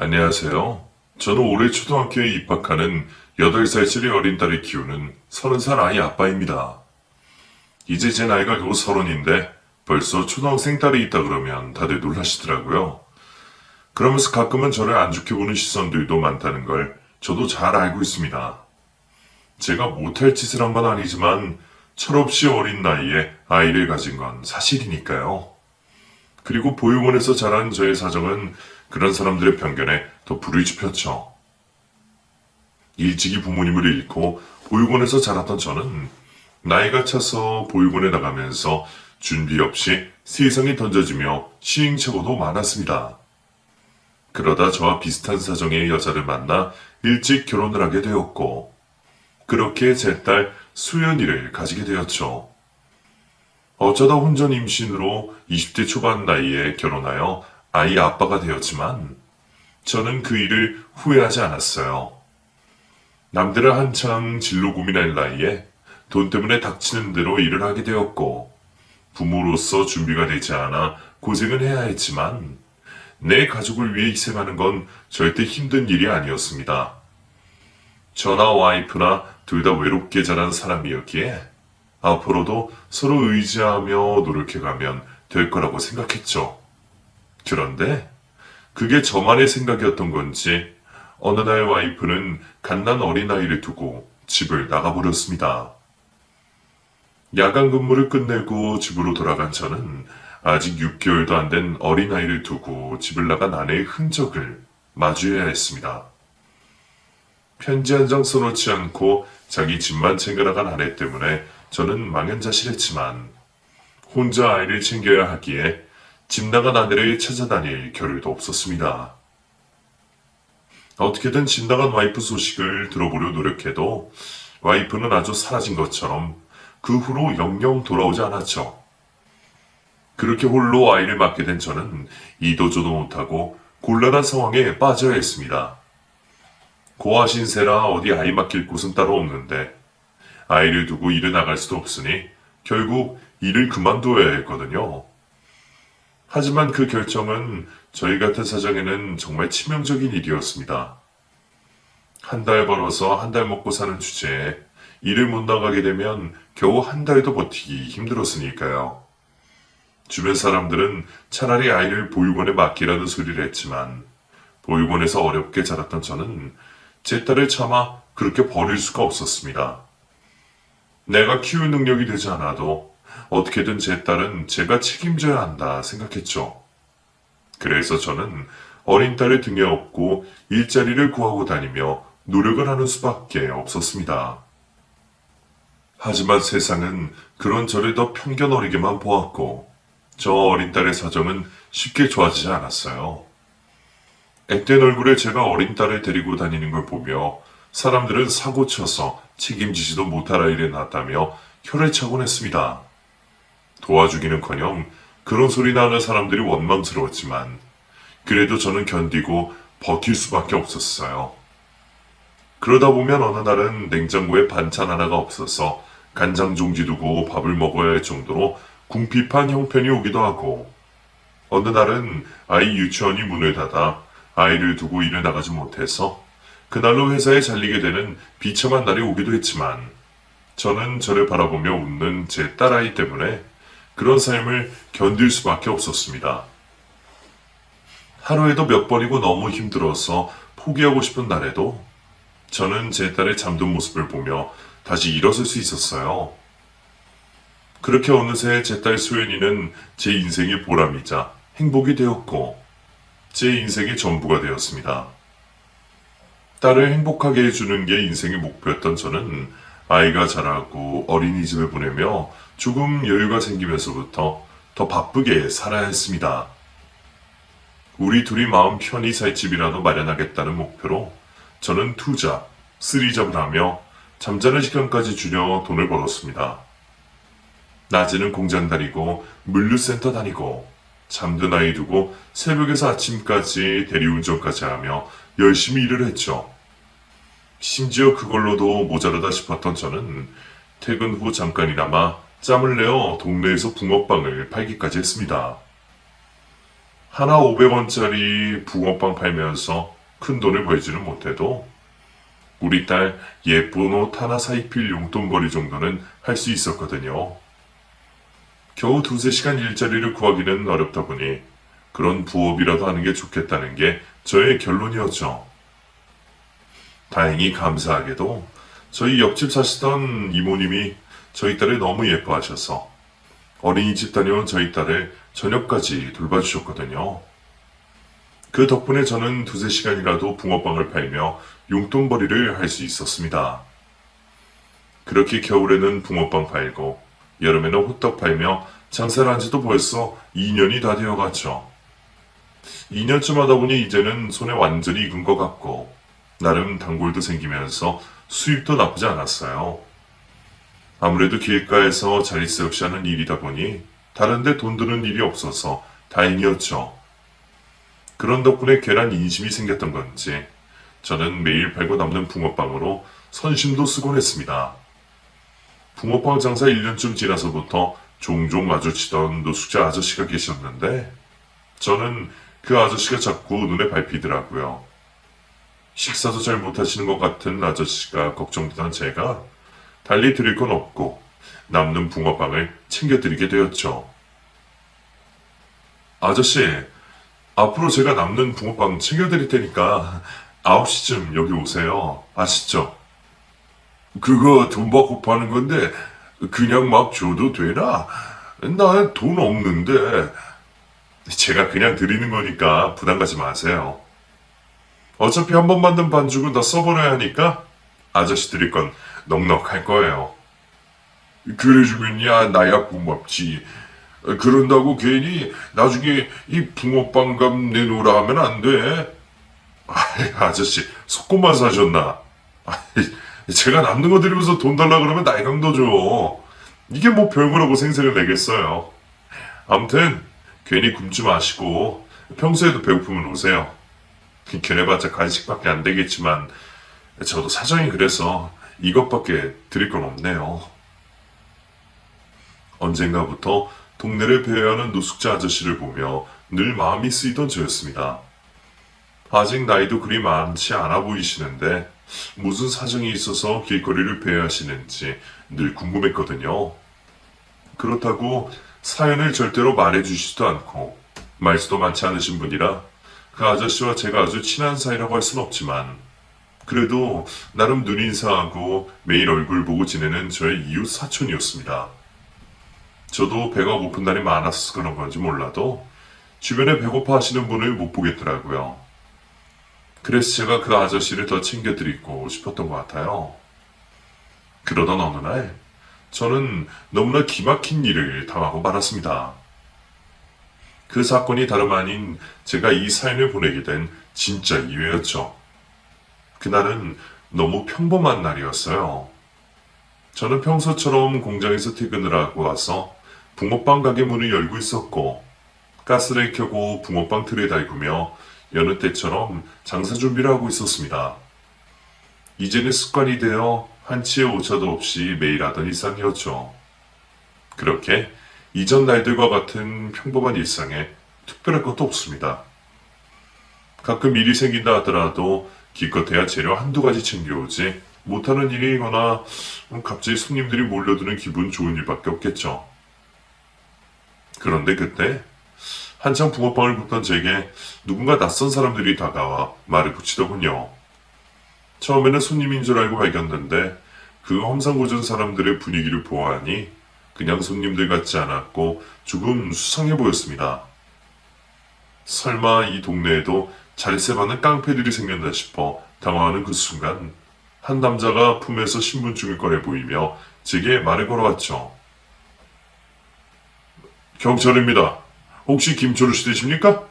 안녕하세요. 저는 올해 초등학교에 입학하는 8살짜리 어린 딸을 키우는 30살 아이 아빠입니다. 이제 제 나이가 겨우 30인데 벌써 초등학생 딸이 있다 그러면 다들 놀라시더라고요. 그러면서 가끔은 저를 안 좋게 보는 시선들도 많다는 걸 저도 잘 알고 있습니다. 제가 못할 짓을 한 건 아니지만 철없이 어린 나이에 아이를 가진 건 사실이니까요. 그리고 보육원에서 자란 저의 사정은 그런 사람들의 편견에 더 불을 지폈죠. 일찍이 부모님을 잃고 보육원에서 자랐던 저는 나이가 차서 보육원에 나가면서 준비 없이 세상에 던져지며 시행착오도 많았습니다. 그러다 저와 비슷한 사정의 여자를 만나 일찍 결혼을 하게 되었고, 그렇게 제 딸 수연이를 가지게 되었죠. 어쩌다 혼전 임신으로 20대 초반 나이에 결혼하여 아이 아빠가 되었지만 저는 그 일을 후회하지 않았어요. 남들은 한창 진로 고민할 나이에 돈 때문에 닥치는 대로 일을 하게 되었고 부모로서 준비가 되지 않아 고생은 해야 했지만 내 가족을 위해 희생하는 건 절대 힘든 일이 아니었습니다. 저나 와이프나 둘 다 외롭게 자란 사람이었기에 앞으로도 서로 의지하며 노력해가면 될 거라고 생각했죠. 그런데 그게 저만의 생각이었던 건지 어느 날 와이프는 갓난 어린아이를 두고 집을 나가버렸습니다. 야간 근무를 끝내고 집으로 돌아간 저는 아직 6개월도 안 된 어린아이를 두고 집을 나간 아내의 흔적을 마주해야 했습니다. 편지 한 장 써놓지 않고 자기 집만 챙겨나간 아내 때문에 저는 망연자실했지만 혼자 아이를 챙겨야 하기에 집 나간 아내를 찾아다닐 겨를도 없었습니다. 어떻게든 집 나간 와이프 소식을 들어보려 노력해도 와이프는 아주 사라진 것처럼 그 후로 영영 돌아오지 않았죠. 그렇게 홀로 아이를 맡게 된 저는 이도저도 못하고 곤란한 상황에 빠져야 했습니다. 고아신세라 어디 아이 맡길 곳은 따로 없는데 아이를 두고 일을 나갈 수도 없으니 결국 일을 그만둬야 했거든요. 하지만 그 결정은 저희 같은 사정에는 정말 치명적인 일이었습니다. 한 달 벌어서 한 달 먹고 사는 주제에 일을 못 나가게 되면 겨우 한 달도 버티기 힘들었으니까요. 주변 사람들은 차라리 아이를 보육원에 맡기라는 소리를 했지만 보육원에서 어렵게 자랐던 저는 제 딸을 차마 그렇게 버릴 수가 없었습니다. 내가 키울 능력이 되지 않아도 어떻게든 제 딸은 제가 책임져야 한다 생각했죠. 그래서 저는 어린 딸을 등에 업고 일자리를 구하고 다니며 노력을 하는 수밖에 없었습니다. 하지만 세상은 그런 저를 더 편견 어리게만 보았고 저 어린 딸의 사정은 쉽게 좋아지지 않았어요. 앳된 얼굴에 제가 어린 딸을 데리고 다니는 걸 보며 사람들은 사고쳐서 책임지지도 못할 아이를 낳았다며 혀를 차곤 했습니다. 도와주기는커녕 그런 소리 나는 사람들이 원망스러웠지만 그래도 저는 견디고 버틸 수밖에 없었어요. 그러다 보면 어느 날은 냉장고에 반찬 하나가 없어서 간장 종지 두고 밥을 먹어야 할 정도로 궁핍한 형편이 오기도 하고 어느 날은 아이 유치원이 문을 닫아 아이를 두고 일을 나가지 못해서 그날로 회사에 잘리게 되는 비참한 날이 오기도 했지만 저는 저를 바라보며 웃는 제 딸아이 때문에 그런 삶을 견딜 수밖에 없었습니다. 하루에도 몇 번이고 너무 힘들어서 포기하고 싶은 날에도 저는 제 딸의 잠든 모습을 보며 다시 일어설 수 있었어요. 그렇게 어느새 제 딸 수연이는 제 인생의 보람이자 행복이 되었고 제 인생의 전부가 되었습니다. 딸을 행복하게 해주는 게 인생의 목표였던 저는 아이가 자라고 어린이집에 보내며 조금 여유가 생기면서부터 더 바쁘게 살아야 했습니다. 우리 둘이 마음 편히 살 집이라도 마련하겠다는 목표로 저는 투잡, 쓰리잡을 하며 잠자는 시간까지 줄여 돈을 벌었습니다. 낮에는 공장 다니고 물류센터 다니고 잠든 아이 두고 새벽에서 아침까지 대리운전까지 하며 열심히 일을 했죠. 심지어 그걸로도 모자르다 싶었던 저는 퇴근 후 잠깐이나마 짬을 내어 동네에서 붕어빵을 팔기까지 했습니다. 하나 500원짜리 붕어빵 팔면서 큰 돈을 벌지는 못해도 우리 딸 예쁜 옷 하나 사 입힐 용돈벌이 정도는 할 수 있었거든요. 겨우 두세 시간 일자리를 구하기는 어렵다 보니 그런 부업이라도 하는 게 좋겠다는 게 저의 결론이었죠. 다행히 감사하게도 저희 옆집 사시던 이모님이 저희 딸을 너무 예뻐하셔서 어린이집 다녀온 저희 딸을 저녁까지 돌봐주셨거든요. 그 덕분에 저는 두세 시간이라도 붕어빵을 팔며 용돈벌이를 할 수 있었습니다. 그렇게 겨울에는 붕어빵 팔고 여름에는 호떡 팔며 장사를 한 지도 벌써 2년이 다 되어갔죠. 2년쯤 하다 보니 이제는 손에 완전히 익은 것 같고 나름 단골도 생기면서 수입도 나쁘지 않았어요. 아무래도 길가에서 자릿스럽지 않은 일이다 보니 다른데 돈 드는 일이 없어서 다행이었죠. 그런 덕분에 괜한 인심이 생겼던 건지 저는 매일 팔고 남는 붕어빵으로 선심도 쓰곤 했습니다. 붕어빵 장사 1년쯤 지나서부터 종종 마주치던 노숙자 아저씨가 계셨는데 저는 그 아저씨가 자꾸 눈에 밟히더라고요. 식사도 잘 못하시는 것 같은 아저씨가 걱정되던 제가 달리 드릴 건 없고 남는 붕어빵을 챙겨드리게 되었죠. 아저씨, 앞으로 제가 남는 붕어빵 챙겨드릴 테니까 9시쯤 여기 오세요. 아시죠? 그거 돈 받고 파는 건데 그냥 막 줘도 되나? 나 돈 없는데. 제가 그냥 드리는 거니까 부담 가지 마세요. 어차피 한 번 만든 반죽은 다 써버려야 하니까 아저씨 드릴 건 넉넉할 거예요. 그래주면야 나야 고맙지. 그런다고 괜히 나중에 이 붕어빵 값 내놓으라 하면 안 돼. 아저씨 속고만 사셨나? 제가 남는 거 드리면서 돈 달라 그러면 날강도 줘. 이게 뭐 별거라고 생색을 내겠어요. 암튼 괜히 굶지 마시고 평소에도 배고프면 오세요. 걔네봤자 간식밖에 안 되겠지만 저도 사정이 그래서 이것밖에 드릴 건 없네요. 언젠가부터 동네를 배회하는 노숙자 아저씨를 보며 늘 마음이 쓰이던 저였습니다. 아직 나이도 그리 많지 않아 보이시는데 무슨 사정이 있어서 길거리를 배회하시는지 늘 궁금했거든요. 그렇다고 사연을 절대로 말해주시지도 않고 말수도 많지 않으신 분이라 그 아저씨와 제가 아주 친한 사이라고 할 순 없지만 그래도 나름 눈인사하고 매일 얼굴 보고 지내는 저의 이웃 사촌이었습니다. 저도 배가 고픈 날이 많아서 그런 건지 몰라도 주변에 배고파 하시는 분을 못 보겠더라고요. 그래서 제가 그 아저씨를 더 챙겨드리고 싶었던 것 같아요. 그러던 어느 날 저는 너무나 기막힌 일을 당하고 말았습니다. 그 사건이 다름 아닌 제가 이 사연을 보내게 된 진짜 이유였죠. 그날은 너무 평범한 날이었어요. 저는 평소처럼 공장에서 퇴근을 하고 와서 붕어빵 가게 문을 열고 있었고 가스를 켜고 붕어빵 틀에 달구며 여느 때처럼 장사 준비를 하고 있었습니다. 이제는 습관이 되어 한치의 오차도 없이 매일 하던 일상이었죠. 그렇게 이전 날들과 같은 평범한 일상에 특별할 것도 없습니다. 가끔 일이 생긴다 하더라도 기껏해야 재료 한두 가지 챙겨오지 못하는 일이거나 갑자기 손님들이 몰려드는 기분 좋은 일밖에 없겠죠. 그런데 그때 한창 붕어빵을 굽던 제게 누군가 낯선 사람들이 다가와 말을 붙이더군요. 처음에는 손님인 줄 알고 발견했는데 그 험상궂은 사람들의 분위기를 보아하니 그냥 손님들 같지 않았고 조금 수상해 보였습니다. 설마 이 동네에도 자릿세 많은 깡패들이 생겼나 싶어 당황하는 그 순간 한 남자가 품에서 신분증을 꺼내 보이며 제게 말을 걸어왔죠. 경찰입니다. 혹시 김초루 씨 되십니까?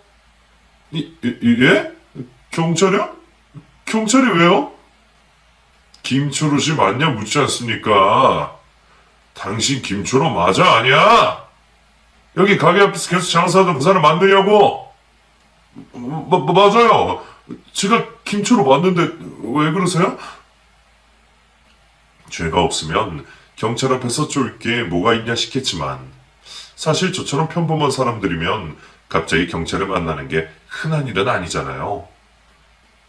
예? 경찰이요? 경찰이 왜요? 김초루 씨 맞냐 묻지 않습니까? 당신 김초루 맞아 아니야? 여기 가게 앞에서 계속 장사하던 그 사람 맞느냐고? 맞아요. 제가 김초루 맞는데 왜 그러세요? 죄가 없으면 경찰 앞에서 쫄 게 뭐가 있냐 싶겠지만 사실 저처럼 평범한 사람들이면 갑자기 경찰을 만나는 게 흔한 일은 아니잖아요.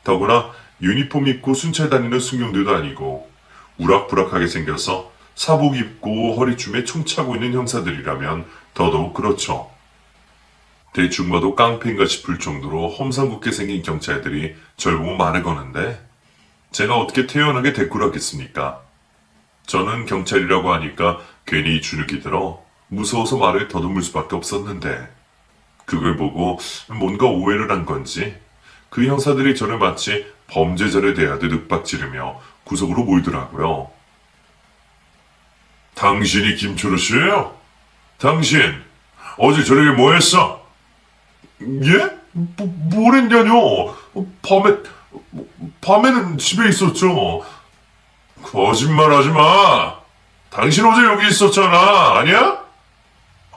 더구나 유니폼 입고 순찰 다니는 순경들도 아니고 우락부락하게 생겨서 사복 입고 허리춤에 총 차고 있는 형사들이라면 더더욱 그렇죠. 대충 봐도 깡패인가 싶을 정도로 험상궂게 생긴 경찰들이 절 보고 말을 거는데 제가 어떻게 태연하게 대꾸를 하겠습니까? 저는 경찰이라고 하니까 괜히 주눅이 들어 무서워서 말을 더듬을 수밖에 없었는데 그걸 보고 뭔가 오해를 한 건지 그 형사들이 저를 마치 범죄자를 대하듯 윽박지르며 구석으로 몰더라고요. 당신이 김초로 씨예요? 당신 어제 저녁에 뭐 했어? 예? 뭘 했냐뇨? 밤에는 집에 있었죠. 거짓말하지 마. 당신 어제 여기 있었잖아. 아니야?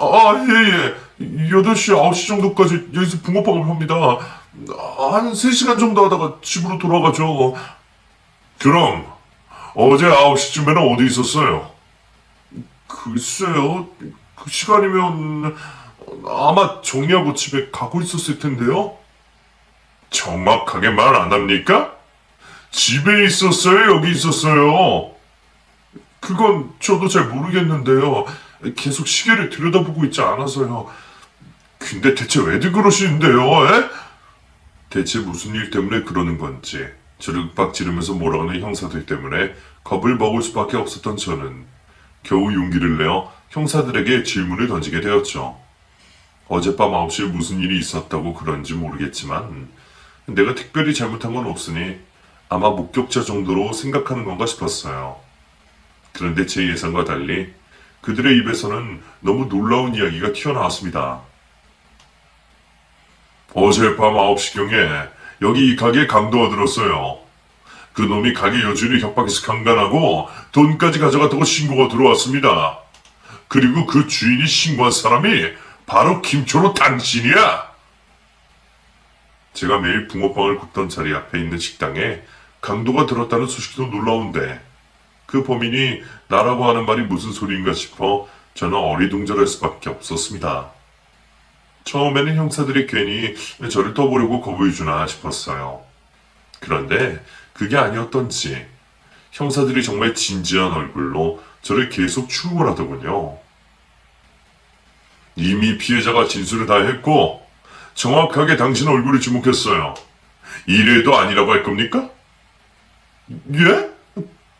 예. 8시, 9시 정도까지 여기서 붕어빵을 팝니다. 한 3시간 정도 하다가 집으로 돌아가죠. 그럼 어제 9시쯤에는 어디 있었어요? 글쎄요. 그 시간이면 아마 정리하고 집에 가고 있었을 텐데요. 정확하게 말 안 합니까? 집에 있었어요? 여기 있었어요? 그건 저도 잘 모르겠는데요. 계속 시계를 들여다보고 있지 않아서요. 근데 대체 왜들 그러시는데요? 에? 대체 무슨 일 때문에 그러는 건지 저를 윽박지르면서 몰아가는 형사들 때문에 겁을 먹을 수밖에 없었던 저는 겨우 용기를 내어 형사들에게 질문을 던지게 되었죠. 어젯밤 9시에 무슨 일이 있었다고 그런지 모르겠지만 내가 특별히 잘못한 건 없으니 아마 목격자 정도로 생각하는 건가 싶었어요. 그런데 제 예상과 달리 그들의 입에서는 너무 놀라운 이야기가 튀어나왔습니다. 어젯밤 9시경에 여기 이 가게에 강도가 들었어요. 그 놈이 가게 여주인을 협박해서 강간하고 돈까지 가져갔다고 신고가 들어왔습니다. 그리고 그 주인이 신고한 사람이 바로 김초로 당신이야. 제가 매일 붕어빵을 굽던 자리 앞에 있는 식당에 강도가 들었다는 소식도 놀라운데 그 범인이 나라고 하는 말이 무슨 소리인가 싶어 저는 어리둥절할 수밖에 없었습니다. 처음에는 형사들이 괜히 저를 떠보려고 겁을 주나 싶었어요. 그런데 그게 아니었던지 형사들이 정말 진지한 얼굴로 저를 계속 추궁을 하더군요. 이미 피해자가 진술을 다 했고 정확하게 당신 얼굴을 지목했어요. 이래도 아니라고 할 겁니까? 예?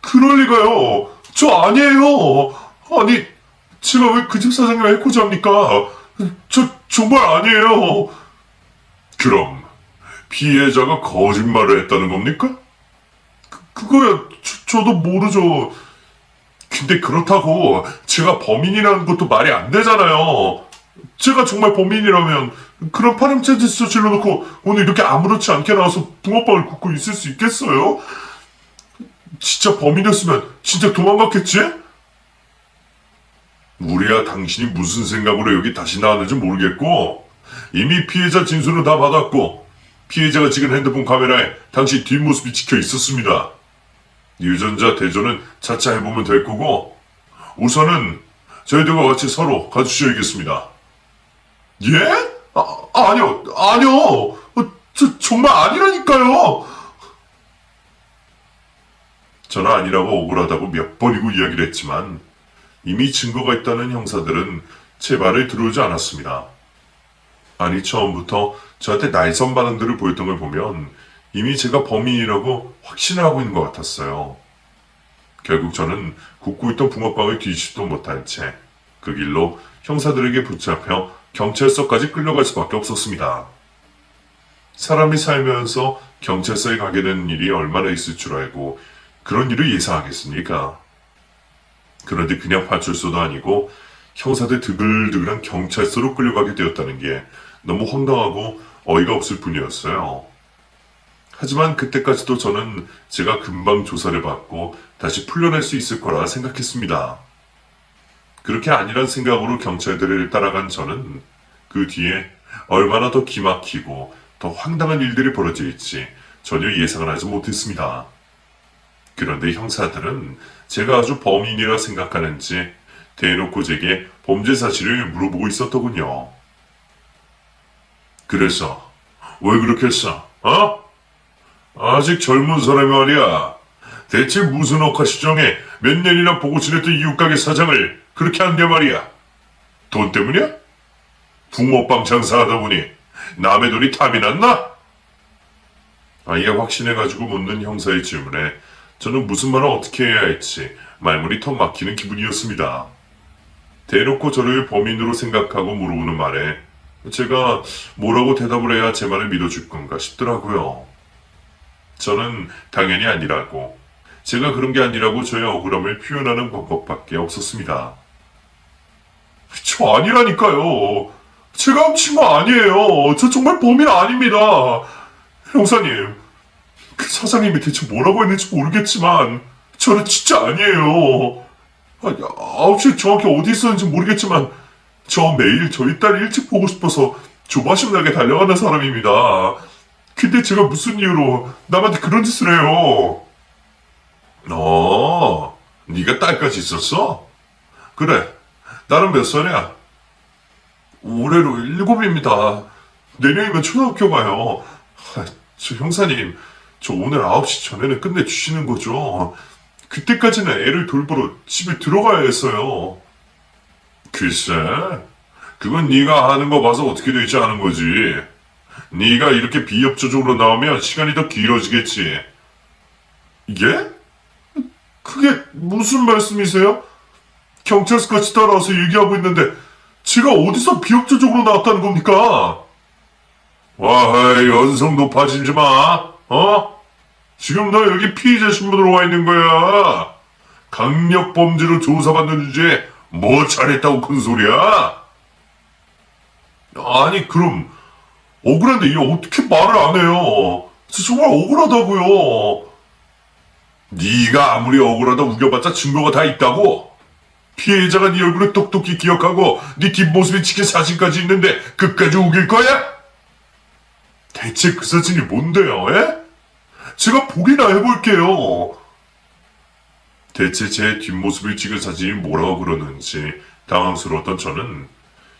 그럴 리가요. 저 아니에요. 아니, 제가 왜 그 집 사장님을 해코지 합니까? 저 정말 아니에요. 그럼 피해자가 거짓말을 했다는 겁니까? 그거야 저도 모르죠. 근데 그렇다고 제가 범인이라는 것도 말이 안 되잖아요. 제가 정말 범인이라면 그런 파렴치한 짓을 저질러놓고 오늘 이렇게 아무렇지 않게 나와서 붕어빵을 굽고 있을 수 있겠어요? 진짜 범인이었으면 진짜 도망갔겠지? 우리야 당신이 무슨 생각으로 여기 다시 나왔는지 모르겠고 이미 피해자 진술은 다 받았고 피해자가 찍은 핸드폰 카메라에 당신 뒷모습이 찍혀 있었습니다. 유전자 대조는 차차 해보면 될 거고 우선은 저희들과 같이 서로 가주셔야겠습니다. 예? 아니요. 저 정말 아니라니까요. 저는 아니라고 억울하다고 몇 번이고 이야기를 했지만 이미 증거가 있다는 형사들은 제 말을 들어오지 않았습니다. 아니 처음부터 저한테 날선 반응들을 보였던 걸 보면 이미 제가 범인이라고 확신을 하고 있는 것 같았어요. 결국 저는 굽고 있던 붕어빵을 뒤집지도 못한 채 그 길로 형사들에게 붙잡혀 경찰서까지 끌려갈 수밖에 없었습니다. 사람이 살면서 경찰서에 가게 되는 일이 얼마나 있을 줄 알고 그런 일을 예상하겠습니까? 그런데 그냥 파출소도 아니고 형사들 드글드글한 경찰서로 끌려가게 되었다는 게 너무 황당하고 어이가 없을 뿐이었어요. 하지만 그때까지도 저는 제가 금방 조사를 받고 다시 풀려날 수 있을 거라 생각했습니다. 그렇게 아니란 생각으로 경찰들을 따라간 저는 그 뒤에 얼마나 더 기막히고 더 황당한 일들이 벌어질지 전혀 예상을 하지 못했습니다. 그런데 형사들은 제가 아주 범인이라 생각하는지 대놓고 제게 범죄 사실을 물어보고 있었더군요. 그래서 왜 그렇게 했어? 어? 아직 젊은 사람이 말이야. 대체 무슨 억하 시정에 몇 년이나 보고 지냈던 이웃가게 사장을 그렇게 한대 말이야. 돈 때문이야? 붕어빵 장사하다 보니 남의 돈이 탐이 났나? 아예 확신해가지고 묻는 형사의 질문에 저는 무슨 말을 어떻게 해야 할지 말문이 턱 막히는 기분이었습니다. 대놓고 저를 범인으로 생각하고 물어보는 말에 제가 뭐라고 대답을 해야 제 말을 믿어줄 건가 싶더라고요. 저는 당연히 아니라고, 제가 그런 게 아니라고 저의 억울함을 표현하는 방법밖에 없었습니다. 저 아니라니까요. 제가 훔친 거 아니에요. 저 정말 범인 아닙니다. 형사님, 그 사장님이 대체 뭐라고 했는지 모르겠지만 저는 진짜 아니에요. 9시에 정확히 어디 있었는지 모르겠지만 저 매일 저희 딸 일찍 보고 싶어서 조바심 나게 달려가는 사람입니다. 근데 제가 무슨 이유로 남한테 그런 짓을 해요? 네가 딸까지 있었어? 그래, 나는 몇 살이야? 올해로 7입니다. 내년이면 초등학교 가요. 저 형사님, 저 오늘 9시 전에는 끝내주시는 거죠? 그때까지는 애를 돌보러 집에 들어가야 했어요. 글쎄, 그건 네가 하는 거 봐서 어떻게 되지 않은 거지. 네가 이렇게 비협조적으로 나오면 시간이 더 길어지겠지. 이게? 그게 무슨 말씀이세요? 경찰서까지 따라와서 얘기하고 있는데 제가 어디서 비협조적으로 나왔다는 겁니까? 와, 연성 높아지지 마. 지금 너 여기 피의자 신분으로 와 있는 거야. 강력범죄로 조사받는 주제에 뭐 잘했다고 큰 소리야? 아니, 그럼 억울한데 얘 어떻게 말을 안 해요? 저 정말 억울하다고요. 네가 아무리 억울하다 우겨봤자 증거가 다 있다고. 피해자가 네 얼굴을 똑똑히 기억하고 네 뒷모습이 찍힌 사진까지 있는데 끝까지 우길 거야? 대체 그 사진이 뭔데요? 에? 제가 보기나 해볼게요. 대체 제 뒷모습을 찍은 사진이 뭐라고 그러는지 당황스러웠던 저는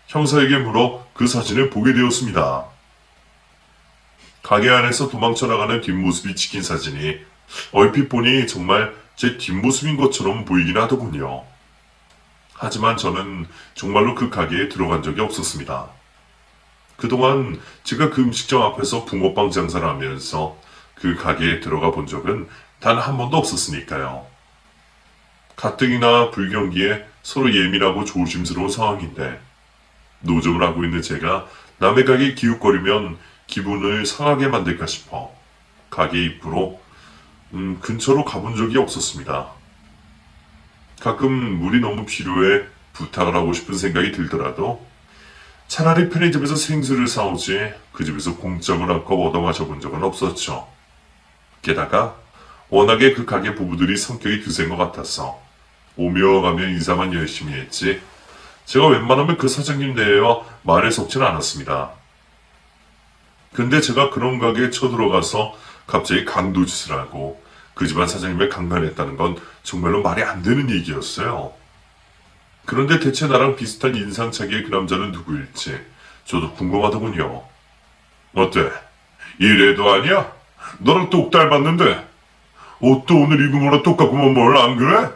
형사에게 물어 그 사진을 보게 되었습니다. 가게 안에서 도망쳐 나가는 뒷모습이 찍힌 사진이 얼핏 보니 정말 제 뒷모습인 것처럼 보이긴 하더군요. 하지만 저는 정말로 그 가게에 들어간 적이 없었습니다. 그동안 제가 그 음식점 앞에서 붕어빵 장사를 하면서 그 가게에 들어가 본 적은 단 한 번도 없었으니까요. 가뜩이나 불경기에 서로 예민하고 조심스러운 상황인데 노점을 하고 있는 제가 남의 가게에 기웃거리면 기분을 상하게 만들까 싶어 가게 입구로 근처로 가본 적이 없었습니다. 가끔 물이 너무 필요해 부탁을 하고 싶은 생각이 들더라도 차라리 편의점에서 생수를 사오지 그 집에서 공짜로 한컵 얻어 마셔본 적은 없었죠. 게다가 워낙에 그 가게 부부들이 성격이 드센 것 같아서 오며 가며 인사만 열심히 했지 제가 웬만하면 그 사장님 대해와 말에 섞진 않았습니다. 근데 제가 그런 가게에 쳐들어가서 갑자기 강도짓을 하고 그 집안 사장님을 강간했다는 건 정말로 말이 안 되는 얘기였어요. 그런데 대체 나랑 비슷한 인상차기의 그 남자는 누구일지 저도 궁금하더군요. 어때? 이래도 아니야? 너랑 똑 닮았는데 옷도 오늘 입은 거랑 똑같구만 뭘 안 그래?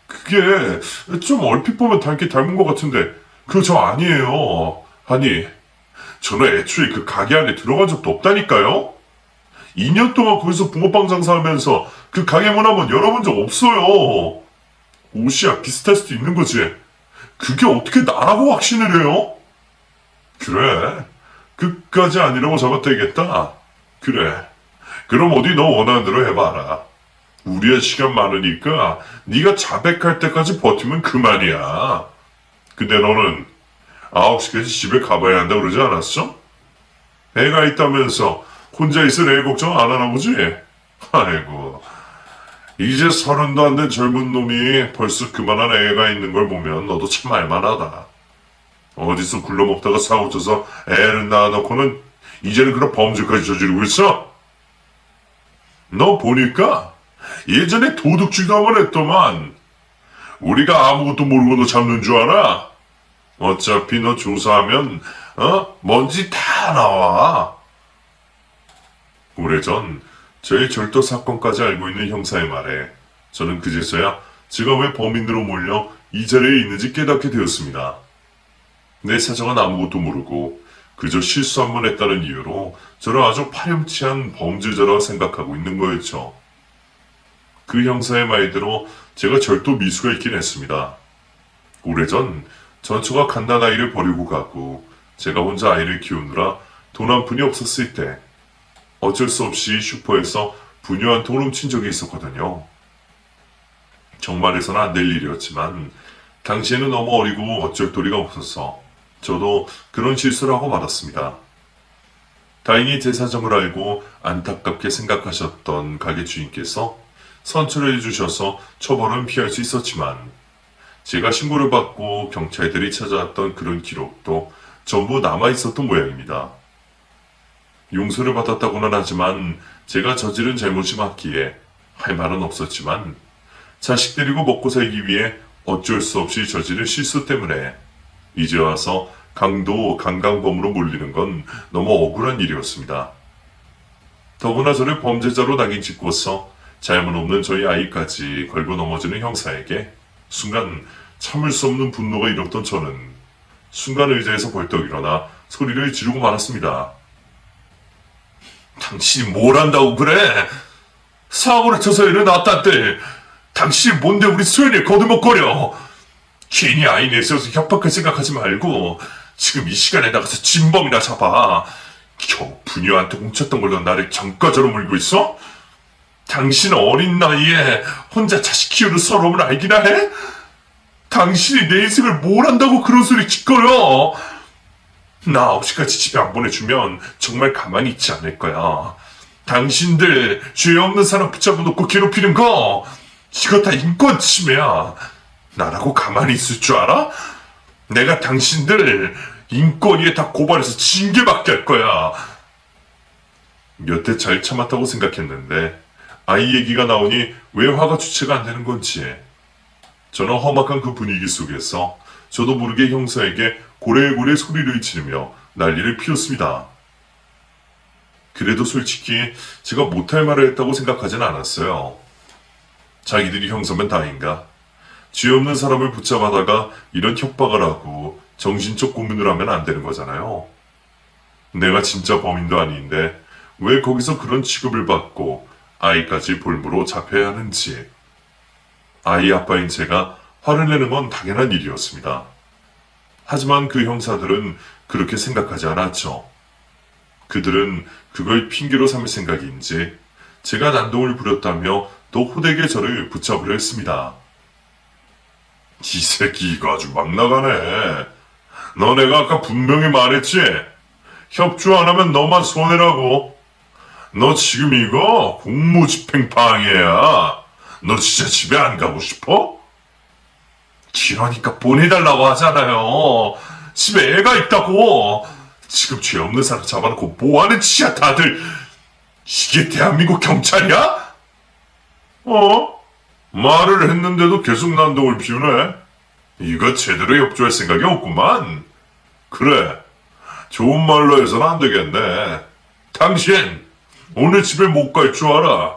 그게 좀 얼핏 보면 닮긴 닮은 것 같은데 그거 저 아니에요. 아니, 저는 애초에 그 가게 안에 들어간 적도 없다니까요? 2년 동안 거기서 붕어빵 장사하면서 그 가게 문 한번 열어본 적 없어요. 옷이야 비슷할 수도 있는 거지. 그게 어떻게 나라고 확신을 해요? 그래, 끝까지 아니라고 잡아떼겠다. 그래, 그럼 어디 너 원하는 대로 해봐라. 우리의 시간 많으니까 네가 자백할 때까지 버티면 그만이야. 근데 너는 9시까지 집에 가봐야 한다고 그러지 않았어? 애가 있다면서 혼자 있을 애 걱정 안 하나 보지? 아이고, 이제 30도 안 된 젊은 놈이 벌써 그만한 애가 있는 걸 보면 너도 참 알만하다. 어디서 굴러먹다가 사고쳐서 애를 낳아놓고는 이제는 그런 범죄까지 저지르고 있어? 너 보니까 예전에 도둑질도 한번 했더만. 우리가 아무것도 모르고 너 잡는 줄 알아? 어차피 너 조사하면 먼지 다 나와. 오래전 저의 절도 사건까지 알고 있는 형사의 말에 저는 그제서야 제가 왜 범인으로 몰려 이 자리에 있는지 깨닫게 되었습니다. 내 사정은 아무것도 모르고 그저 실수 한 번 했다는 이유로 저를 아주 파렴치한 범죄자라고 생각하고 있는 거였죠. 그 형사의 말대로 제가 절도 미수가 있긴 했습니다. 오래전 전처가 갓난 아이를 버리고 가고 제가 혼자 아이를 키우느라 돈 한 푼이 없었을 때 어쩔 수 없이 슈퍼에서 분유 한 통을 훔친 적이 있었거든요. 정말해서는 안 될 일이었지만 당시에는 너무 어리고 어쩔 도리가 없어서 저도 그런 실수를 하고 말았습니다. 다행히 제 사정을 알고 안타깝게 생각하셨던 가게 주인께서 선처를 해주셔서 처벌은 피할 수 있었지만 제가 신고를 받고 경찰들이 찾아왔던 그런 기록도 전부 남아있었던 모양입니다. 용서를 받았다고는 하지만 제가 저지른 잘못이 맞기에 할 말은 없었지만 자식 데리고 먹고 살기 위해 어쩔 수 없이 저지른 실수 때문에 이제 와서 강도 강강범으로 몰리는 건 너무 억울한 일이었습니다. 더구나 저를 범죄자로 낙인 찍고서 잘못 없는 저희 아이까지 걸고 넘어지는 형사에게 순간 참을 수 없는 분노가 일었던 저는 순간 의자에서 벌떡 일어나 소리를 지르고 말았습니다. 당신이 뭘 한다고 그래? 사고를 쳐서 애를 낳았다는데 당신이 뭔데 우리 소연이를 거들먹거려? 괜히 아이 내세워서 협박할 생각하지 말고 지금 이 시간에 나가서 진범이나 잡아. 겨우 분유한테 훔쳤던 걸로 나를 전과자로 물고 있어? 당신 어린 나이에 혼자 자식 키우는 서러움을 알기나 해? 당신이 내 인생을 뭘 한다고 그런 소리 짓거려? 나 9시까지 집에 안 보내주면 정말 가만히 있지 않을 거야. 당신들 죄 없는 사람 붙잡아 놓고 괴롭히는 거 이거 다 인권 침해야. 나라고 가만히 있을 줄 알아? 내가 당신들 인권위에 다 고발해서 징계받게 할 거야. 여태 잘 참았다고 생각했는데 아이 얘기가 나오니 왜 화가 주체가 안 되는 건지. 저는 험악한 그 분위기 속에서 저도 모르게 형사에게 고래고래 소리를 지르며 난리를 피웠습니다. 그래도 솔직히 제가 못할 말을 했다고 생각하진 않았어요. 자기들이 형사면 다인가. 죄 없는 사람을 붙잡아다가 이런 협박을 하고 정신적 고문을 하면 안 되는 거잖아요. 내가 진짜 범인도 아닌데 왜 거기서 그런 취급을 받고 아이까지 볼모로 잡혀야 하는지. 아이 아빠인 제가 화를 내는 건 당연한 일이었습니다. 하지만 그 형사들은 그렇게 생각하지 않았죠. 그들은 그걸 핑계로 삼을 생각인지 제가 난동을 부렸다며 또 호되게 저를 붙잡으려 했습니다. 이 새끼 이거 아주 막 나가네. 너네가 아까 분명히 말했지? 협조 안 하면 너만 손해라고. 너 지금 이거 공무집행 방해야. 너 진짜 집에 안 가고 싶어? 그러니까 보내달라고 하잖아요. 집에 애가 있다고. 지금 죄 없는 사람 잡아놓고 뭐하는 짓이야 다들. 이게 대한민국 경찰이야? 말을 했는데도 계속 난동을 피우네. 이거 제대로 협조할 생각이 없구만. 그래, 좋은 말로 해서는 안 되겠네. 당신 오늘 집에 못 갈 줄 알아.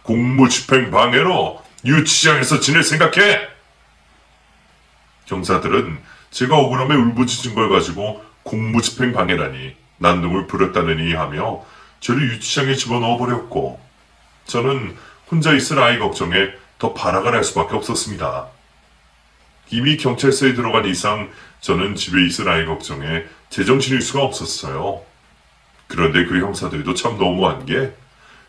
공무집행 방해로 유치장에서 지낼 생각해? 경사들은 제가 억울함에 울부짖은 걸 가지고 공무집행 방해라니 난동을 부렸다느니 하며 저를 유치장에 집어넣어 버렸고 저는 혼자 있을 아이 걱정에 더 발악을 할 수밖에 없었습니다. 이미 경찰서에 들어간 이상 저는 집에 있을 아이 걱정에 제정신일 수가 없었어요. 그런데 그 형사들도 참 너무한 게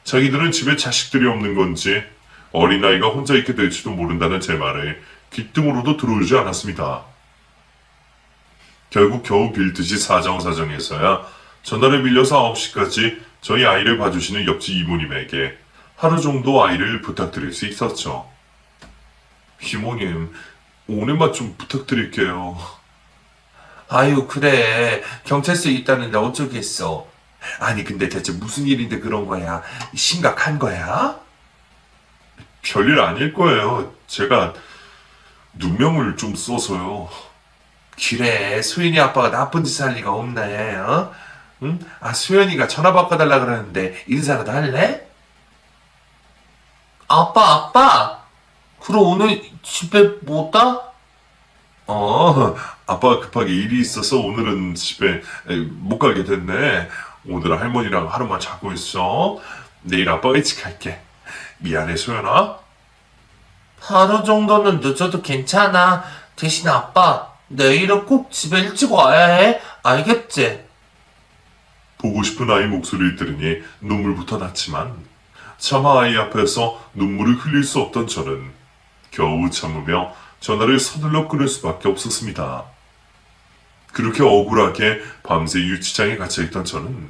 자기들은 집에 자식들이 없는 건지 어린아이가 혼자 있게 될지도 모른다는 제 말에 귓등으로도 들어오지 않았습니다. 결국 겨우 빌듯이 사정사정해서야 전화를 빌려서 9시까지 저희 아이를 봐주시는 옆집 이모님에게 하루 정도 아이를 부탁드릴 수 있었죠. 이모님, 오늘만 좀 부탁드릴게요. 아유, 그래. 경찰서에 있다는데 어쩌겠어. 아니, 근데 대체 무슨 일인데 그런 거야? 심각한 거야? 별일 아닐 거예요. 제가 누명을 좀 써서요. 그래, 수연이 아빠가 나쁜 짓 할 리가 없네, 어? 응? 아, 수연이가 전화 바꿔달라 그러는데 인사라도 할래? 아빠. 그럼 오늘 집에 못 가? 아빠가 급하게 일이 있어서 오늘은 집에 못 가게 됐네. 오늘 할머니랑 하루만 자고 있어. 내일 아빠가 일찍 갈게. 미안해, 소연아. 하루 정도는 늦어도 괜찮아. 대신 아빠, 내일은 꼭 집에 일찍 와야 해. 알겠지? 보고 싶은 아이 목소리를 들으니 눈물부터 났지만 차마 아이 앞에서 눈물을 흘릴 수 없던 저는 겨우 참으며 전화를 서둘러 끊을 수밖에 없었습니다. 그렇게 억울하게 밤새 유치장에 갇혀있던 저는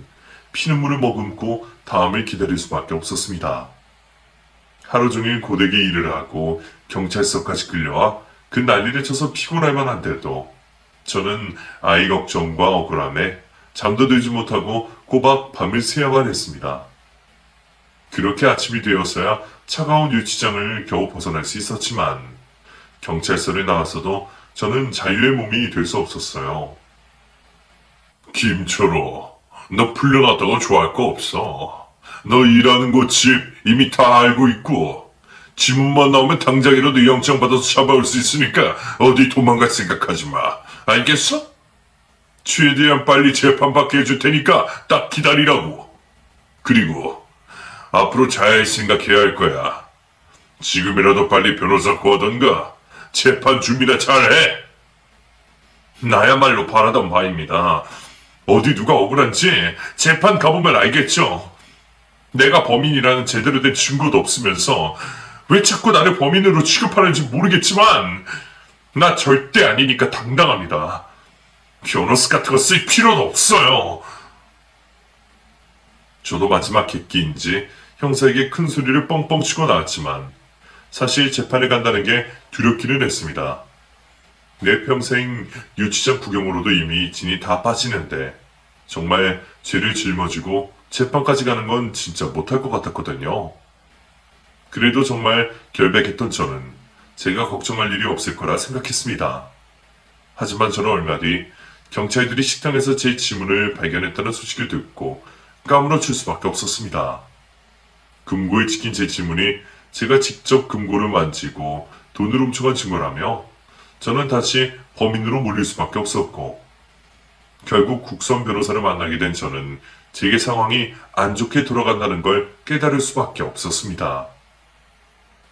피눈물을 머금고 다음을 기다릴 수밖에 없었습니다. 하루 종일 고되게 일을 하고 경찰서까지 끌려와 그 난리를 쳐서 피곤할 한데도 저는 아이 걱정과 억울함에 잠도 들지 못하고 꼬박 밤을 새야만 했습니다. 그렇게 아침이 되었어야 차가운 유치장을 겨우 벗어날 수 있었지만 경찰서를 나왔어도 저는 자유의 몸이 될 수 없었어요. 김철호, 너 풀려났다고 좋아할 거 없어. 너 일하는 곳 집 이미 다 알고 있고 지문만 나오면 당장이라도 영장 받아서 잡아올 수 있으니까 어디 도망갈 생각하지 마. 알겠어? 최대한 빨리 재판받게 해줄 테니까 딱 기다리라고. 그리고 앞으로 잘 생각해야 할 거야. 지금이라도 빨리 변호사 구하던가 재판 준비나 잘해. 나야말로 바라던 바입니다. 어디 누가 억울한지 재판 가보면 알겠죠. 내가 범인이라는 제대로 된 증거도 없으면서 왜 자꾸 나를 범인으로 취급하는지 모르겠지만 나 절대 아니니까 당당합니다. 변호사 같은 거 쓸 필요도 없어요. 저도 마지막 객기인지 형사에게 큰 소리를 뻥뻥 치고 나왔지만 사실 재판에 간다는 게 두렵기는 했습니다. 내 평생 유치장 구경으로도 이미 진이 다 빠지는데 정말 죄를 짊어지고 재판까지 가는 건 진짜 못할 것 같았거든요. 그래도 정말 결백했던 저는 제가 걱정할 일이 없을 거라 생각했습니다. 하지만 저는 얼마 뒤 경찰들이 식당에서 제 지문을 발견했다는 소식을 듣고 까무러칠 수밖에 없었습니다. 금고에 찍힌 제 지문이 제가 직접 금고를 만지고 돈을 훔쳐간 증거라며 저는 다시 범인으로 몰릴 수밖에 없었고 결국 국선 변호사를 만나게 된 저는 제게 상황이 안 좋게 돌아간다는 걸 깨달을 수밖에 없었습니다.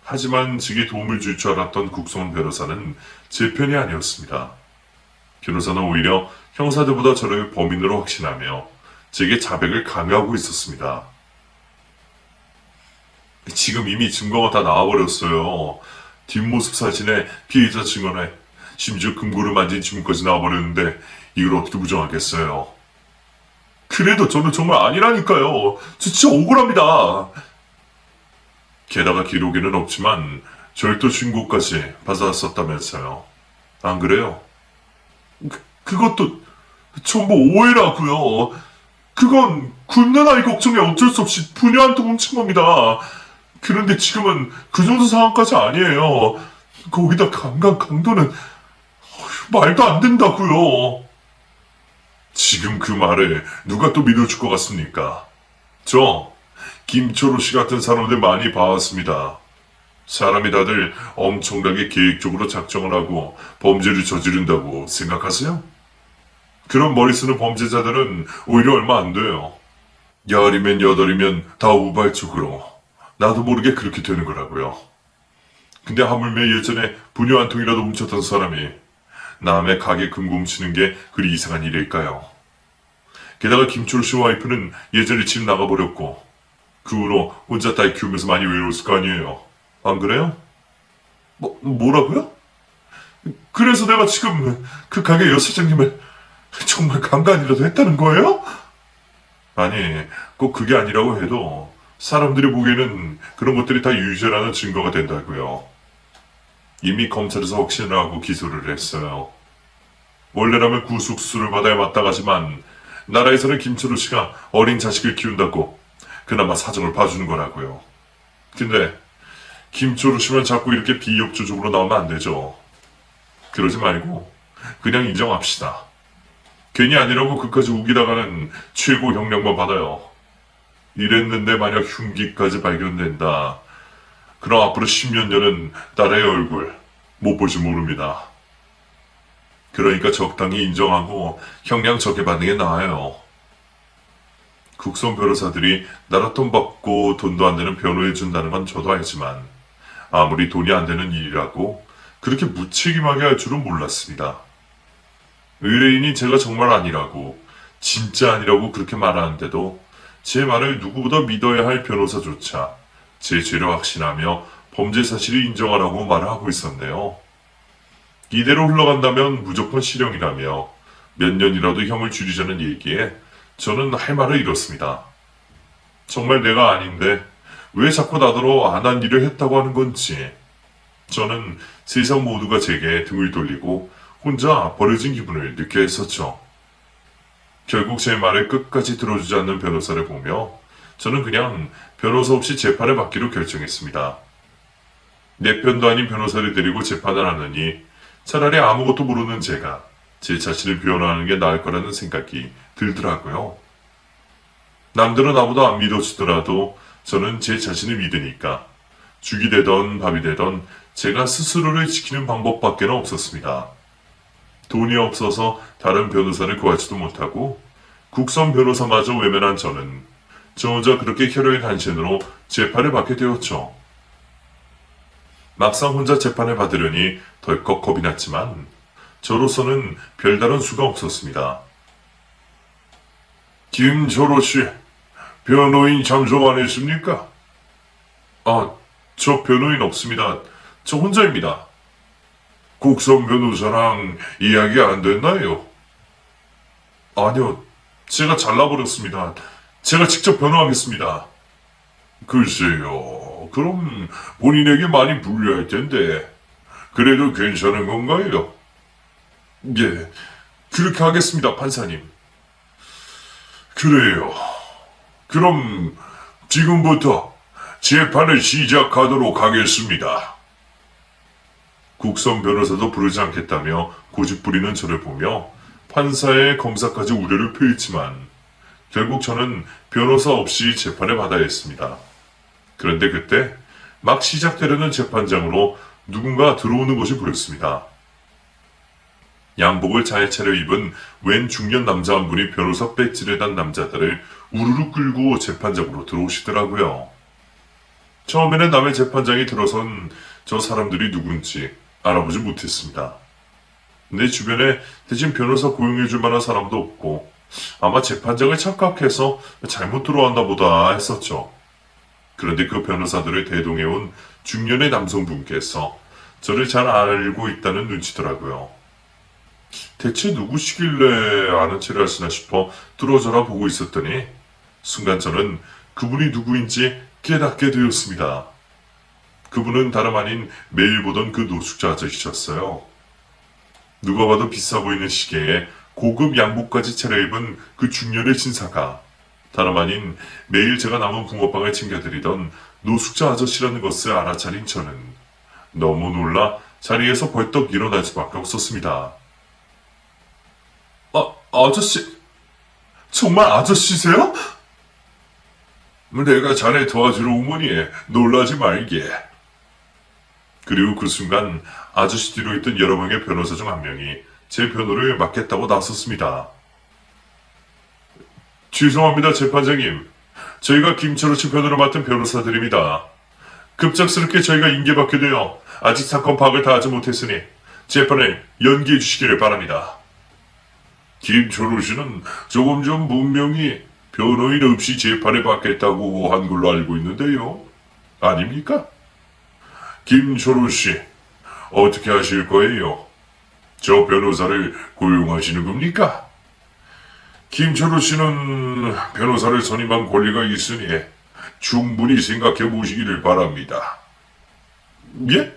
하지만 제게 도움을 줄 줄 알았던 국선 변호사는 제 편이 아니었습니다. 변호사는 오히려 형사들보다 저를 범인으로 확신하며 제게 자백을 강요하고 있었습니다. 지금 이미 증거가 다 나와버렸어요. 뒷모습 사진에 피해자 증언에 심지어 금고를 만진 지문까지 나와버렸는데 이걸 어떻게 부정하겠어요. 그래도 저는 정말 아니라니까요. 저 진짜 억울합니다. 게다가 기록에는 없지만 절도 신고까지 받았었다면서요. 안 그래요? 그것도 전부 오해라고요. 그건 굶는 아이 걱정에 어쩔 수 없이 분유 한 통 훔친 겁니다. 그런데 지금은 그 정도 상황까지 아니에요. 거기다 강도는 말도 안 된다고요. 지금 그 말을 누가 또 믿어줄 것 같습니까? 저 김철호 씨 같은 사람들 많이 봐왔습니다. 사람이 다들 엄청나게 계획적으로 작정을 하고 범죄를 저지른다고 생각하세요? 그런 머리 쓰는 범죄자들은 오히려 얼마 안 돼요. 열이면 여덟이면 다 우발적으로 나도 모르게 그렇게 되는 거라고요. 근데 하물며 예전에 분유 한 통이라도 훔쳤던 사람이 남의 가게 금고 훔치는 게 그리 이상한 일일까요? 게다가 김철호 씨 와이프는 예전에 집 나가버렸고 그 후로 혼자 딸 키우면서 많이 외로웠을 거 아니에요. 안 그래요? 뭐라고요? 그래서 내가 지금 그 가게 여사장님을 정말 강간이라도 했다는 거예요? 아니, 꼭 그게 아니라고 해도 사람들이 보기에는 그런 것들이 다 유죄라는 증거가 된다고요. 이미 검찰에서 확신을 하고 기소를 했어요. 원래라면 구속수술을 받아야 마땅하지만 나라에서는 김철우 씨가 어린 자식을 키운다고 그나마 사정을 봐주는 거라고요. 근데 김철우 씨만 자꾸 이렇게 비협조적으로 나오면 안 되죠. 그러지 말고 그냥 인정합시다. 괜히 아니라고 그까지 우기다가는 최고 형량만 받아요. 이랬는데 만약 흉기까지 발견된다. 그럼 앞으로 10년 전은 딸의 얼굴 못 볼지 모릅니다. 그러니까 적당히 인정하고 형량 적게 받는 게 나아요. 국선 변호사들이 나라 돈 받고 돈도 안 되는 변호해 준다는 건 저도 알지만 아무리 돈이 안 되는 일이라고 그렇게 무책임하게 할 줄은 몰랐습니다. 의뢰인이 제가 정말 아니라고 진짜 아니라고 그렇게 말하는데도 제 말을 누구보다 믿어야 할 변호사조차 제 죄를 확신하며 범죄 사실을 인정하라고 말을 하고 있었네요. 이대로 흘러간다면 무조건 실형이라며 몇 년이라도 형을 줄이자는 얘기에 저는 할 말을 잃었습니다. 정말 내가 아닌데 왜 자꾸 나더러 안 한 일을 했다고 하는 건지. 저는 세상 모두가 제게 등을 돌리고 혼자 버려진 기분을 느껴 했었죠. 결국 제 말을 끝까지 들어주지 않는 변호사를 보며 저는 그냥 변호사 없이 재판을 받기로 결정했습니다. 내 편도 아닌 변호사를 데리고 재판을 하느니 차라리 아무것도 모르는 제가 제 자신을 변호하는 게 나을 거라는 생각이 들더라고요. 남들은 나보다 안 믿어주더라도 저는 제 자신을 믿으니까 죽이 되던 밥이 되던 제가 스스로를 지키는 방법밖에 없었습니다. 돈이 없어서 다른 변호사를 구하지도 못하고 국선 변호사마저 외면한 저는 저 혼자 그렇게 혈혈 간신으로 재판을 받게 되었죠. 막상 혼자 재판을 받으려니 덜컥 겁이 났지만 저로서는 별다른 수가 없었습니다. 김철호 씨, 변호인 참석 안 했습니까? 저 변호인 없습니다. 저 혼자입니다. 국선 변호사랑 이야기 안 됐나요? 아니요, 제가 잘라버렸습니다. 제가 직접 변호하겠습니다. 글쎄요, 그럼 본인에게 많이 불리할 텐데 그래도 괜찮은 건가요? 예, 그렇게 하겠습니다, 판사님. 그래요. 그럼 지금부터 재판을 시작하도록 하겠습니다. 국선 변호사도 부르지 않겠다며 고집부리는 저를 보며 판사의 검사까지 우려를 표했지만 결국 저는 변호사 없이 재판을 받아야 했습니다. 그런데 그때 막 시작되려는 재판장으로 누군가 들어오는 것이 보였습니다. 양복을 잘 차려입은 웬 중년 남자 한 분이 변호사 배지를 단 남자들을 우르르 끌고 재판장으로 들어오시더라고요. 처음에는 남의 재판장이 들어선 저 사람들이 누군지 알아보지 못했습니다. 내 주변에 대신 변호사 고용해줄 만한 사람도 없고 아마 재판장을 착각해서 잘못 들어왔나 보다 했었죠. 그런데 그 변호사들을 대동해온 중년의 남성분께서 저를 잘 알고 있다는 눈치더라고요. 대체 누구시길래 아는 체를 하시나 싶어 뚫어져라 보고 있었더니 순간 저는 그분이 누구인지 깨닫게 되었습니다. 그분은 다름 아닌 매일 보던 그 노숙자 아저씨셨어요. 누가 봐도 비싸 보이는 시계에 고급 양복까지 차려입은 그 중년의 신사가 다름 아닌 매일 제가 남은 붕어빵을 챙겨드리던 노숙자 아저씨라는 것을 알아차린 저는 너무 놀라 자리에서 벌떡 일어날 수밖에 없었습니다. 아저씨, 정말 아저씨세요? 내가 자네 도와주러 온 거니 놀라지 말게. 그리고 그 순간 아저씨 뒤로 있던 여러 명의 변호사 중 한 명이 제 변호를 맡겠다고 나섰습니다. 죄송합니다, 재판장님. 저희가 김철호 씨 변호를 맡은 변호사들입니다. 급작스럽게 저희가 인계받게 되어 아직 사건 파악을 다 하지 못했으니 재판을 연기해 주시기를 바랍니다. 김철호 씨는 조금 전 분명히 변호인 없이 재판을 받겠다고 한 걸로 알고 있는데요. 아닙니까? 김철호 씨, 어떻게 하실 거예요? 저 변호사를 고용하시는 겁니까? 김철호 씨는 변호사를 선임한 권리가 있으니 충분히 생각해 보시기를 바랍니다. 예?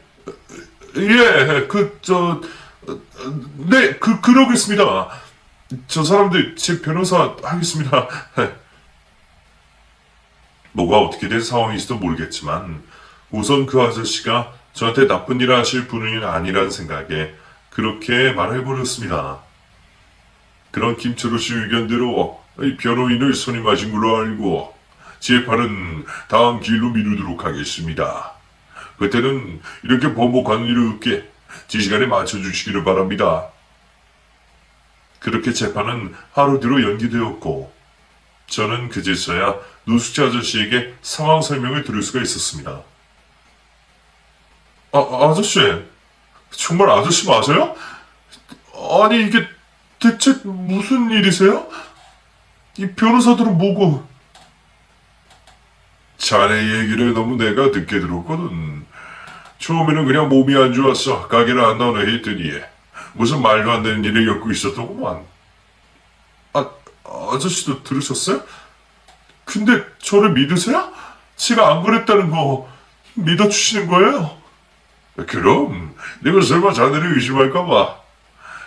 예, 그러겠습니다. 저 사람들 제 변호사 하겠습니다. 뭐가 어떻게 된 상황인지도 모르겠지만 우선 그 아저씨가 저한테 나쁜 일을 하실 분은 아니란 생각에 그렇게 말해버렸습니다. 그런 김철우 씨 의견대로 이 변호인을 선임하신 걸로 알고 재판은 다음 기일로 미루도록 하겠습니다. 그때는 이렇게 번복하는 일 없게 제 시간에 맞춰주시기를 바랍니다. 그렇게 재판은 하루 뒤로 연기되었고 저는 그제서야 노숙자 아저씨에게 상황 설명을 들을 수가 있었습니다. 아저씨, 정말 아저씨 맞아요? 아니 이게 대체 무슨 일이세요? 이 변호사들은 뭐고? 자네 얘기를 너무 내가 늦게 들었거든. 처음에는 그냥 몸이 안 좋았어. 가게를 안 나오나 했더니 무슨 말도 안 되는 일을 겪고 있었더구만. 아저씨도 들으셨어요? 근데 저를 믿으세요? 제가 안 그랬다는 거 믿어주시는 거예요? 그럼 내가 설마 자네를 의심할까봐.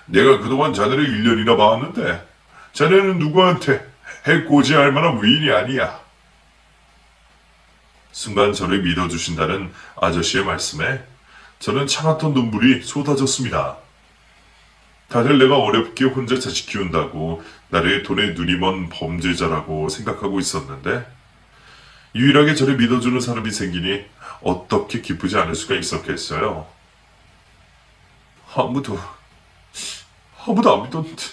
내가 그동안 자네를 1년이나 봐왔는데 자네는 누구한테 해코지할 만한 위인이 아니야. 순간 저를 믿어주신다는 아저씨의 말씀에 저는 차갑던 눈물이 쏟아졌습니다. 다들 내가 어렵게 혼자 자식 키운다고 나를 돈에 눈이 먼 범죄자라고 생각하고 있었는데 유일하게 저를 믿어주는 사람이 생기니 어떻게 기쁘지 않을 수가 있었겠어요. 아무도 안 믿었는데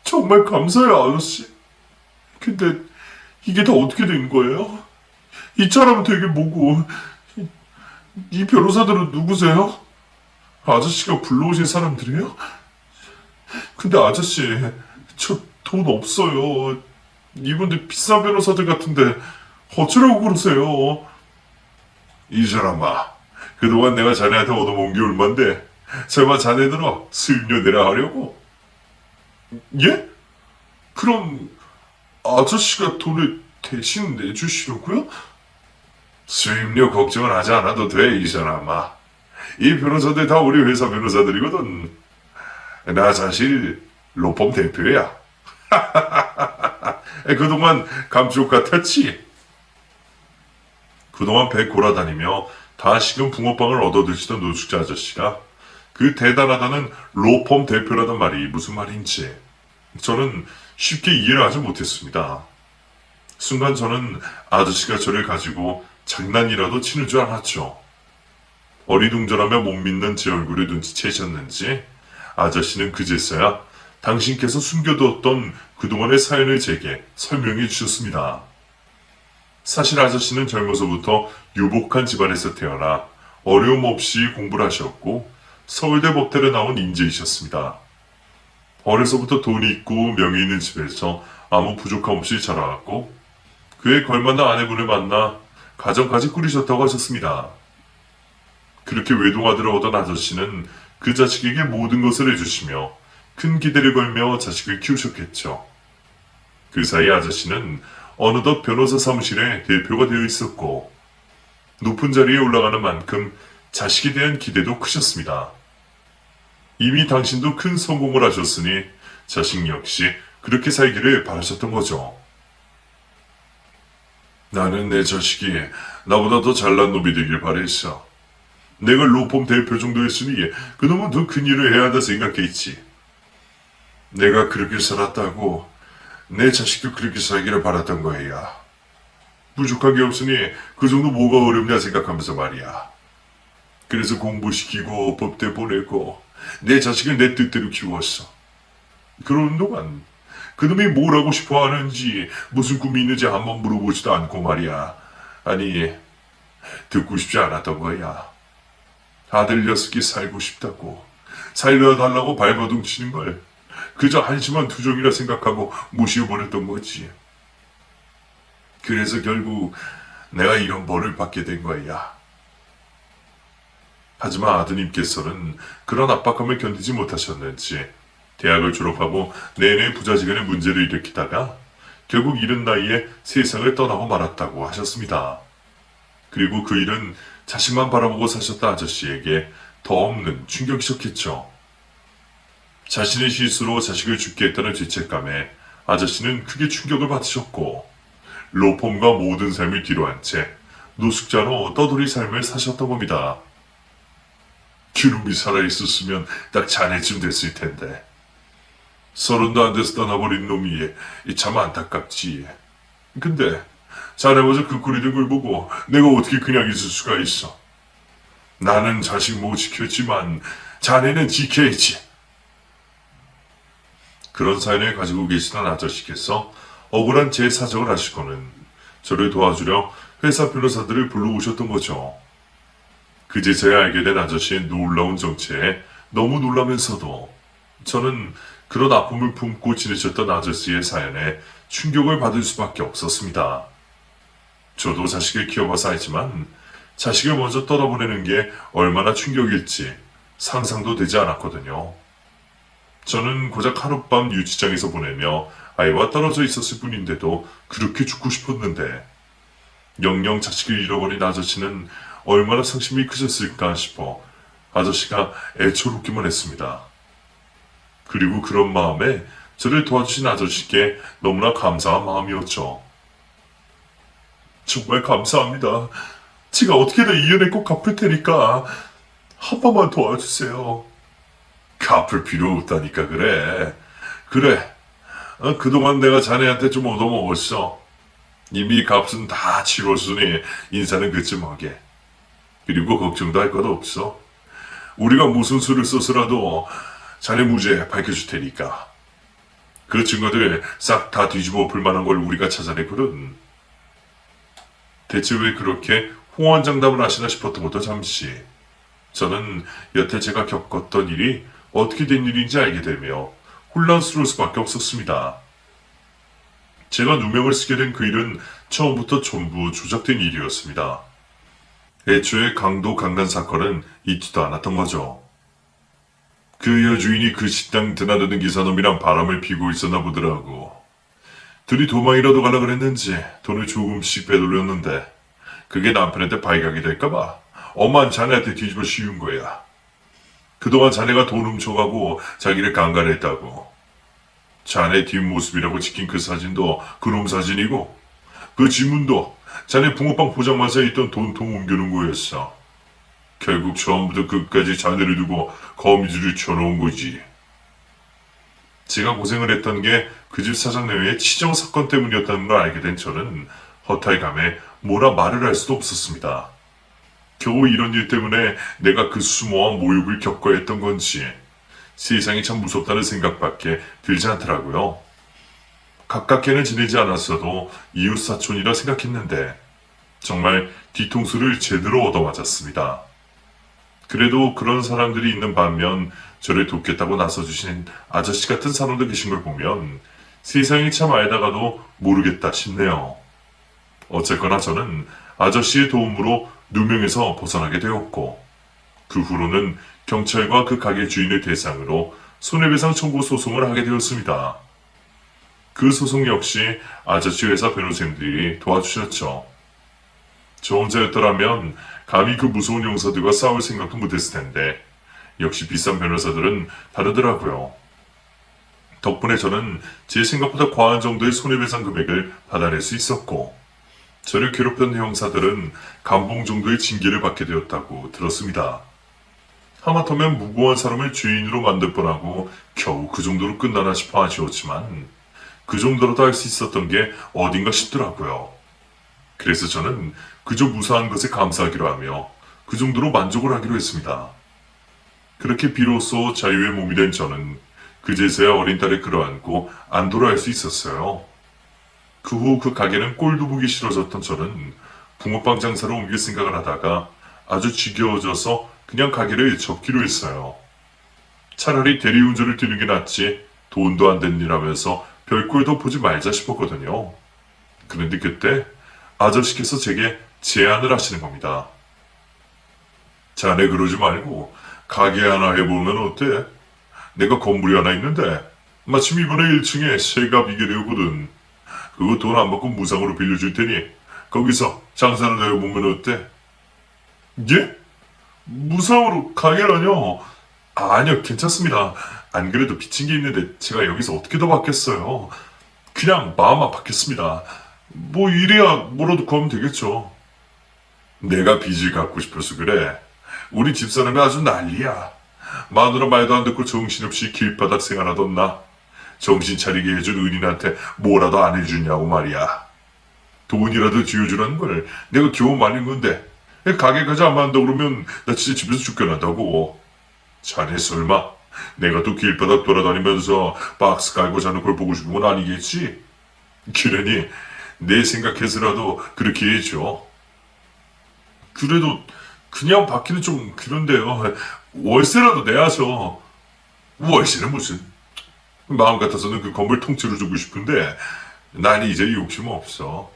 정말 감사해요 아저씨. 근데 이게 다 어떻게 된 거예요? 이 사람은 되게 뭐고 이 변호사들은 누구세요? 아저씨가 불러오신 사람들이에요? 근데 아저씨 저 돈 없어요. 이분들 비싼 변호사들 같은데 어쩌라고 그러세요? 이 사람아, 그동안 내가 자네한테 얻어먹은 게 얼만데 설마 자네들어 수임료 내라 하려고? 예? 그럼 아저씨가 돈을 대신 내주시려고요? 수임료 걱정은 하지 않아도 돼, 이 사람아. 이 변호사들 다 우리 회사 변호사들이거든. 나 사실 로펌 대표야. 그동안 감쪽 같았지? 그동안 배 골아다니며 다시금 붕어빵을 얻어드시던 노숙자 아저씨가 그 대단하다는 로펌 대표라는 말이 무슨 말인지 저는 쉽게 이해를 하지 못했습니다. 순간 저는 아저씨가 저를 가지고 장난이라도 치는 줄 알았죠. 어리둥절하며 못 믿는 제 얼굴을 눈치채셨는지 아저씨는 그제서야 당신께서 숨겨두었던 그동안의 사연을 제게 설명해 주셨습니다. 사실 아저씨는 젊어서부터 유복한 집안에서 태어나 어려움 없이 공부를 하셨고 서울대 법대를 나온 인재이셨습니다. 어려서부터 돈이 있고 명예 있는 집에서 아무 부족함 없이 자라왔고 그에 걸맞는 아내분을 만나 가정까지 꾸리셨다고 하셨습니다. 그렇게 외동아들을 얻은 아저씨는 그 자식에게 모든 것을 해주시며 큰 기대를 걸며 자식을 키우셨겠죠. 그 사이 아저씨는 어느덧 변호사 사무실의 대표가 되어 있었고 높은 자리에 올라가는 만큼 자식에 대한 기대도 크셨습니다. 이미 당신도 큰 성공을 하셨으니 자식 역시 그렇게 살기를 바라셨던 거죠. 나는 내 자식이 나보다 더 잘난 놈이 되길 바랬어. 내가 로펌 대표 정도 했으니 그놈은 더 큰 일을 해야 한다 생각했지. 내가 그렇게 살았다고 내 자식도 그렇게 살기를 바랐던 거야. 부족한 게 없으니 그 정도 뭐가 어렵냐 생각하면서 말이야. 그래서 공부시키고 법대 보내고 내 자식을 내 뜻대로 키웠어. 그러는 동안 그놈이 뭘 하고 싶어 하는지 무슨 꿈이 있는지 한번 물어보지도 않고 말이야. 아니 듣고 싶지 않았던 거야. 아들 녀석이 살고 싶다고 살려달라고 발버둥 치는 걸 그저 한심한 투정이라 생각하고 무시해버렸던 거지. 그래서 결국 내가 이런 벌을 받게 된 거야. 하지만 아드님께서는 그런 압박감을 견디지 못하셨는지 대학을 졸업하고 내내 부자지간의 문제를 일으키다가 결국 이른 나이에 세상을 떠나고 말았다고 하셨습니다. 그리고 그 일은 자식만 바라보고 사셨던 아저씨에게 더 없는 충격이셨겠죠. 자신의 실수로 자식을 죽게 했다는 죄책감에 아저씨는 크게 충격을 받으셨고 로펌과 모든 삶을 뒤로한 채 노숙자로 떠돌이 삶을 사셨던 겁니다. 그놈이 살아있었으면 딱 자네쯤 됐을 텐데. 30도 안 돼서 떠나버린 놈이 참 안타깝지. 근데 자네마저 그 꼴이 된 걸 보고 내가 어떻게 그냥 있을 수가 있어. 나는 자식 못 지켰지만 자네는 지켜야지. 그런 사연을 가지고 계시던 아저씨께서 억울한 제 사정을 하시고는 저를 도와주려 회사 변호사들을 불러오셨던 거죠. 그제서야 알게 된 아저씨의 놀라운 정체에 너무 놀라면서도 저는 그런 아픔을 품고 지내셨던 아저씨의 사연에 충격을 받을 수밖에 없었습니다. 저도 자식을 키워봐서 알지만 자식을 먼저 떠나보내는 게 얼마나 충격일지 상상도 되지 않았거든요. 저는 고작 하룻밤 유치장에서 보내며 아이와 떨어져 있었을 뿐인데도 그렇게 죽고 싶었는데 영영 자식을 잃어버린 아저씨는 얼마나 상심이 크셨을까 싶어 아저씨가 애처롭기만 했습니다. 그리고 그런 마음에 저를 도와주신 아저씨께 너무나 감사한 마음이었죠. 정말 감사합니다. 제가 어떻게든 이 은혜 꼭 갚을 테니까 한 번만 도와주세요. 갚을 필요 없다니까 그래. 그래. 그동안 내가 자네한테 좀 얻어먹었어. 이미 값은 다 치렀으니 인사는 그쯤 하게. 그리고 걱정도 할 것 없어. 우리가 무슨 수를 써서라도 자네 무죄 밝혀줄 테니까. 그 증거들 싹 다 뒤집어 엎을 만한 걸 우리가 찾아냈거든. 대체 왜 그렇게 호언장담을 하시나 싶었던 것도 잠시. 저는 여태 제가 겪었던 일이 어떻게 된 일인지 알게 되며 혼란스러울 수밖에 없었습니다. 제가 누명을 쓰게 된 그 일은 처음부터 전부 조작된 일이었습니다. 애초에 강도 강간 사건은 있지도 않았던 거죠. 그 여주인이 그 식당 드나드는 기사놈이랑 바람을 피고 있었나 보더라고. 둘이 도망이라도 가려 그랬는지 돈을 조금씩 빼돌렸는데 그게 남편한테 발각이 될까봐 엄한 자네한테 뒤집어 씌운 거야. 그동안 자네가 돈 훔쳐가고 자기를 강간했다고. 자네 뒷모습이라고 찍힌 그 사진도 그놈 사진이고 그 지문도 자네 붕어빵 포장마차에 있던 돈통 옮겨놓은 거였어. 결국 처음부터 끝까지 자네를 두고 거미줄을 쳐놓은 거지. 제가 고생을 했던 게 그 집 사장님의 치정 사건 때문이었다는 걸 알게 된 저는 허탈감에 뭐라 말을 할 수도 없었습니다. 겨우 이런 일 때문에 내가 그 수모와 모욕을 겪어야 했던 건지 세상이 참 무섭다는 생각밖에 들지 않더라고요. 가깝게는 지내지 않았어도 이웃사촌이라 생각했는데 정말 뒤통수를 제대로 얻어맞았습니다. 그래도 그런 사람들이 있는 반면 저를 돕겠다고 나서주신 아저씨 같은 사람도 계신 걸 보면 세상이 참 알다가도 모르겠다 싶네요. 어쨌거나 저는 아저씨의 도움으로 누명에서 벗어나게 되었고 그 후로는 경찰과 그 가게 주인을 대상으로 손해배상 청구 소송을 하게 되었습니다. 그 소송 역시 아저씨 회사 변호사님들이 도와주셨죠. 저 혼자였더라면 감히 그 무서운 용사들과 싸울 생각도 못했을 텐데 역시 비싼 변호사들은 다르더라고요. 덕분에 저는 제 생각보다 과한 정도의 손해배상 금액을 받아낼 수 있었고 저를 괴롭혔던 형사들은 감봉 정도의 징계를 받게 되었다고 들었습니다. 하마터면 무고한 사람을 죄인으로 만들 뻔하고 겨우 그 정도로 끝나나 싶어 아쉬웠지만 그 정도로도 할 수 있었던 게 어딘가 싶더라고요. 그래서 저는 그저 무사한 것에 감사하기로 하며 그 정도로 만족을 하기로 했습니다. 그렇게 비로소 자유의 몸이 된 저는 그제서야 어린 딸을 끌어안고 안도를 할 수 있었어요. 그 후 그 가게는 꼴도 보기 싫어졌던 저는 붕어빵 장사로 옮길 생각을 하다가 아주 지겨워져서 그냥 가게를 접기로 했어요. 차라리 대리운전을 뛰는 게 낫지 돈도 안 된 일 하면서 별꼴도 보지 말자 싶었거든요. 그런데 그때 아저씨께서 제게 제안을 하시는 겁니다. 자네 그러지 말고 가게 하나 해보면 어때? 내가 건물이 하나 있는데 마침 이번에 1층에 새가 비게 되거든. 그거 돈 안 받고 무상으로 빌려줄 테니 거기서 장사를 해보면 어때? 예? 무상으로 가게라뇨? 아니요, 괜찮습니다. 안 그래도 빚진 게 있는데 제가 여기서 어떻게 더 받겠어요. 그냥 마음만 받겠습니다. 뭐 이래야 뭐라도 구하면 되겠죠. 내가 빚을 갚고 싶어서 그래. 우리 집사람이 아주 난리야. 마누라 말도 안 듣고 정신없이 길바닥 생활하던 나. 정신 차리게 해준 은인한테 뭐라도 안 해주냐고 말이야. 돈이라도 쥐어주라는 걸 내가 겨우 말린 건데 가게까지 안 만다 그러면 나 진짜 집에서 쫓겨난다고. 자네 설마 내가 또 길바닥 돌아다니면서 박스 깔고 자는 걸 보고 싶은 건 아니겠지? 그러니 내 생각해서라도 그렇게 해줘. 그래도 그냥 받기는 좀 그런데요. 월세라도 내야죠. 월세는 무슨? 마음 같아서는 그 건물 통째로 주고 싶은데 난 이제 욕심 없어.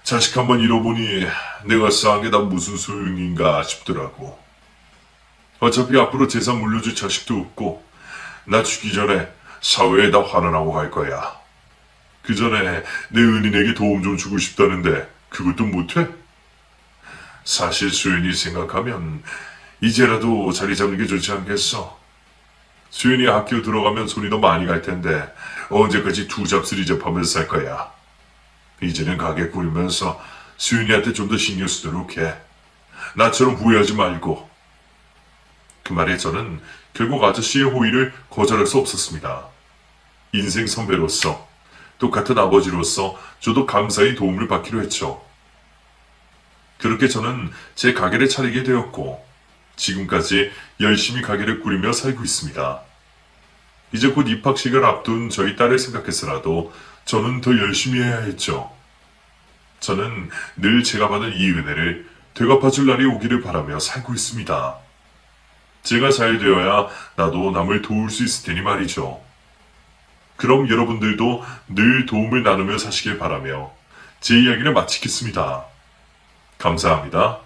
자식 한 번 잃어보니 내가 쌓은 게 다 무슨 소용인가 싶더라고. 어차피 앞으로 재산 물려줄 자식도 없고 나 죽기 전에 사회에다 환원하고 갈 거야. 그 전에 내 은인에게 도움 좀 주고 싶다는데 그것도 못해? 사실 수연이 생각하면 이제라도 자리 잡는 게 좋지 않겠어? 수연이 학교 들어가면 손이 더 많이 갈 텐데 언제까지 두 잡쓰리 잡하면서 살 거야. 이제는 가게 꾸리면서 수연이한테 좀 더 신경 쓰도록 해. 나처럼 후회하지 말고. 그 말에 저는 결국 아저씨의 호의를 거절할 수 없었습니다. 인생 선배로서 똑같은 아버지로서 저도 감사히 도움을 받기로 했죠. 그렇게 저는 제 가게를 차리게 되었고 지금까지 열심히 가게를 꾸리며 살고 있습니다. 이제 곧 입학식을 앞둔 저희 딸을 생각해서라도 저는 더 열심히 해야 했죠. 저는 늘 제가 받은 이 은혜를 되갚아줄 날이 오기를 바라며 살고 있습니다. 제가 잘 되어야 나도 남을 도울 수 있을 테니 말이죠. 그럼 여러분들도 늘 도움을 나누며 사시길 바라며 제 이야기를 마치겠습니다. 감사합니다.